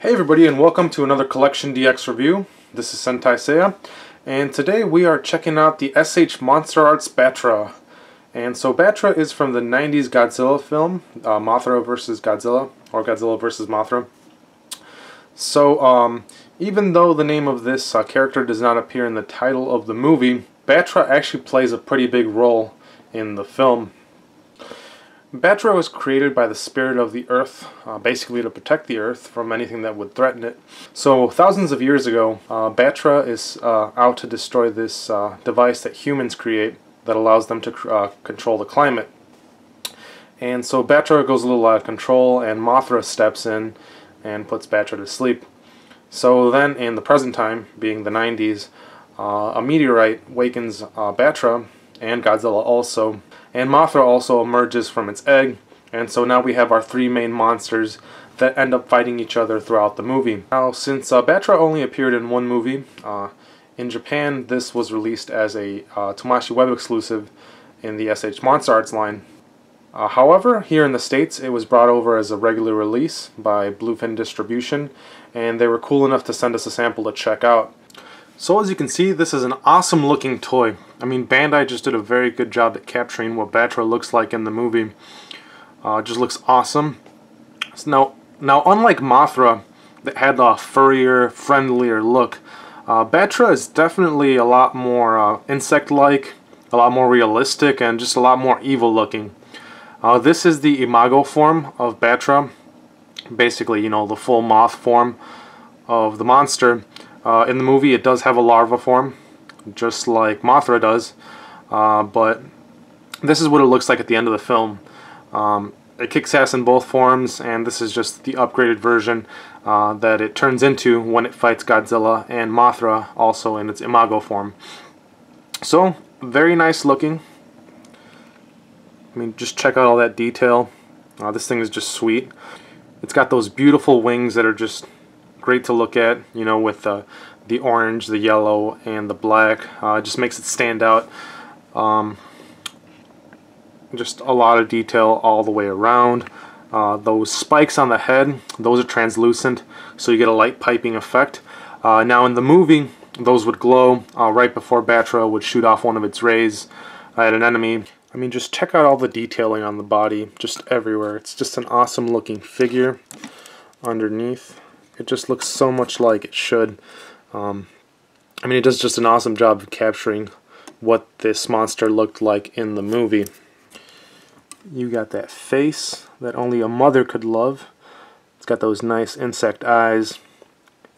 Hey everybody, and welcome to another CollectionDX review. This is Sentai Seiya, and today we are checking out the SH Monsterarts Battra. And so Battra is from the 90s Godzilla film, Mothra vs. Godzilla, or Godzilla vs. Mothra. So even though the name of this character does not appear in the title of the movie, Battra actually plays a pretty big role in the film. Battra was created by the spirit of the earth, basically to protect the earth from anything that would threaten it. So thousands of years ago, Battra is out to destroy this device that humans create that allows them to control the climate. And so Battra goes a little out of control, and Mothra steps in and puts Battra to sleep. So then, in the present time, being the 90s, a meteorite wakens Battra and Godzilla also. And Mothra also emerges from its egg, and so now we have our three main monsters that end up fighting each other throughout the movie. Now, since Battra only appeared in one movie, in Japan this was released as a Tomodachi Web exclusive in the SH Monsterarts line. However, here in the States it was brought over as a regular release by Buefin Distribution, and they were cool enough to send us a sample to check out. So as you can see, this is an awesome looking toy. I mean, Bandai just did a very good job at capturing what Battra looks like in the movie. It just looks awesome. So now unlike Mothra, that had a furrier, friendlier look, Battra is definitely a lot more insect-like, a lot more realistic, and just a lot more evil looking. This is the imago form of Battra. Basically, you know, the full moth form of the monster. In the movie it does have a larva form, just like Mothra does, but this is what it looks like at the end of the film. It kicks ass in both forms, and this is just the upgraded version that it turns into when it fights Godzilla and Mothra, also in its imago form. So, very nice looking. I mean, just check out all that detail. This thing is just sweet. It's got those beautiful wings that are just great to look at, you know, with the orange, the yellow, and the black. It just makes it stand out. Just a lot of detail all the way around. Those spikes on the head, those are translucent, so you get a light piping effect. Now in the movie, those would glow right before Battra would shoot off one of its rays at an enemy. I mean, just check out all the detailing on the body, just everywhere. It's just an awesome looking figure underneath. It just looks so much like it should. I mean, it does just an awesome job of capturing what this monster looked like in the movie. You got that face that only a mother could love. It's got those nice insect eyes.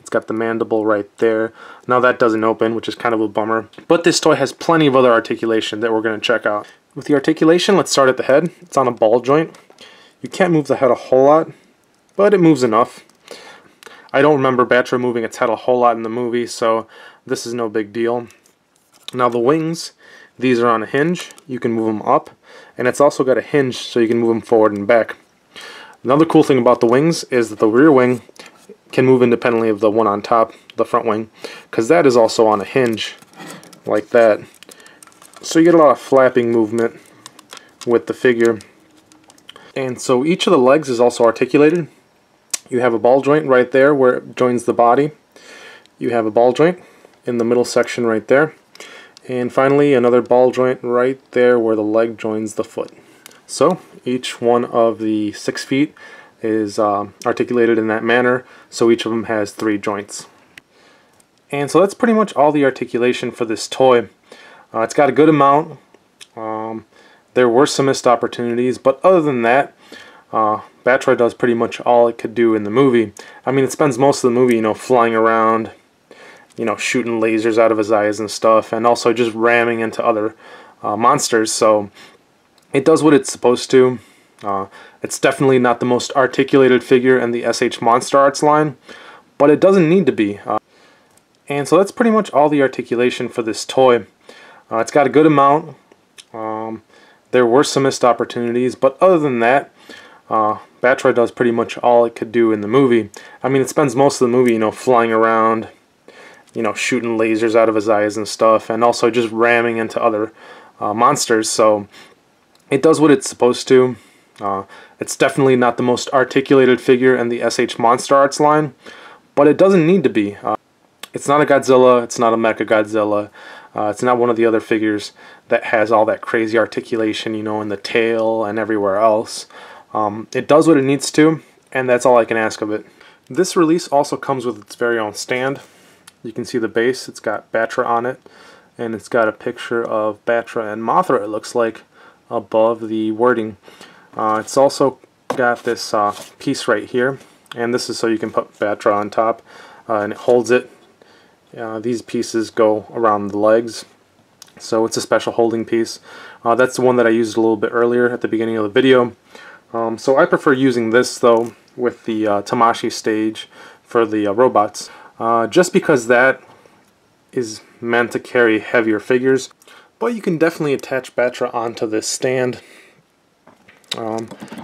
It's got the mandible right there. Now that doesn't open, which is kind of a bummer. But this toy has plenty of other articulation that we're going to check out. With the articulation, let's start at the head. It's on a ball joint. You can't move the head a whole lot, but it moves enough. I don't remember Battra moving its head a whole lot in the movie, so this is no big deal. Now the wings, these are on a hinge. You can move them up, and it's also got a hinge so you can move them forward and back. Another cool thing about the wings is that the rear wing can move independently of the one on top, the front wing, because that is also on a hinge, like that. So you get a lot of flapping movement with the figure. And so each of the legs is also articulated. You have a ball joint right there where it joins the body. You have a ball joint in the middle section right there. And finally another ball joint right there where the leg joins the foot. So each one of the 6 feet is articulated in that manner, so each of them has 3 joints. And so that's pretty much all the articulation for this toy. It's got a good amount. There were some missed opportunities, but other than that, Battra does pretty much all it could do in the movie. I mean, it spends most of the movie, you know, flying around, you know, shooting lasers out of his eyes and stuff, and also just ramming into other monsters. So it does what it's supposed to. It's definitely not the most articulated figure in the SH Monsterarts line, but it doesn't need to be. And so that's pretty much all the articulation for this toy. It's got a good amount. There were some missed opportunities, but other than that, Battra does pretty much all it could do in the movie. I mean, it spends most of the movie, you know, flying around, you know, shooting lasers out of his eyes and stuff, and also just ramming into other monsters. So it does what it's supposed to. It's definitely not the most articulated figure in the SH Monsterarts line, but it doesn't need to be. It's not a Godzilla, it's not a Mecha Godzilla, it's not one of the other figures that has all that crazy articulation, you know, in the tail and everywhere else. It does what it needs to, and that's all I can ask of it. This release also comes with its very own stand. You can see the base, it's got Battra on it, and it's got a picture of Battra and Mothra, it looks like, above the wording. It's also got this piece right here, and this is so you can put Battra on top, and it holds it. These pieces go around the legs, so it's a special holding piece. That's the one that I used a little bit earlier at the beginning of the video. So I prefer using this though with the Tamashii stage for the robots, just because that is meant to carry heavier figures. But you can definitely attach Battra onto this stand.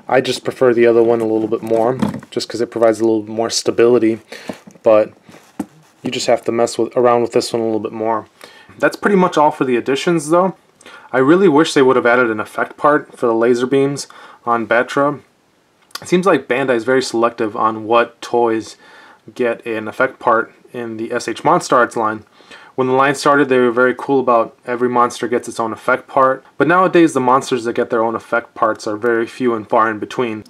I just prefer the other one a little bit more, just because it provides a little bit more stability, but you just have to mess around with this one a little bit more. That's pretty much all for the additions though. I really wish they would have added an effect part for the laser beams on Battra. It seems like Bandai is very selective on what toys get an effect part in the SH Monsterarts line. When the line started, they were very cool about every monster gets its own effect part, but nowadays the monsters that get their own effect parts are very few and far in between.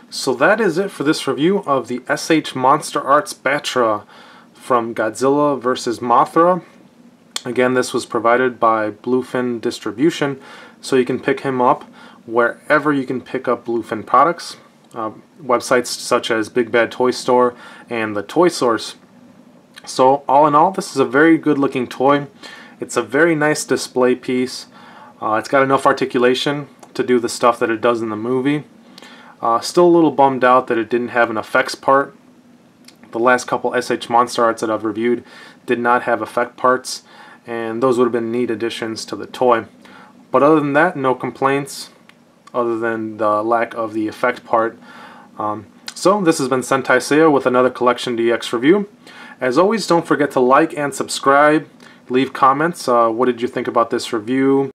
So that is it for this review of the SH Monsterarts Battra from Godzilla vs. Mothra. Again, this was provided by Buefin Distribution, so you can pick him up wherever you can pick up Bluefin products. Websites such as Big Bad Toy Store and the Toy Source. So all in all, this is a very good looking toy. It's a very nice display piece. It's got enough articulation to do the stuff that it does in the movie. Still a little bummed out that it didn't have an effects part. The last couple SH Monsterarts that I've reviewed did not have effect parts, and those would have been neat additions to the toy. But other than that, no complaints, other than the lack of the effect part. So this has been Sentai Seiya with another CollectionDX review. As always, don't forget to like and subscribe. Leave comments. What did you think about this review?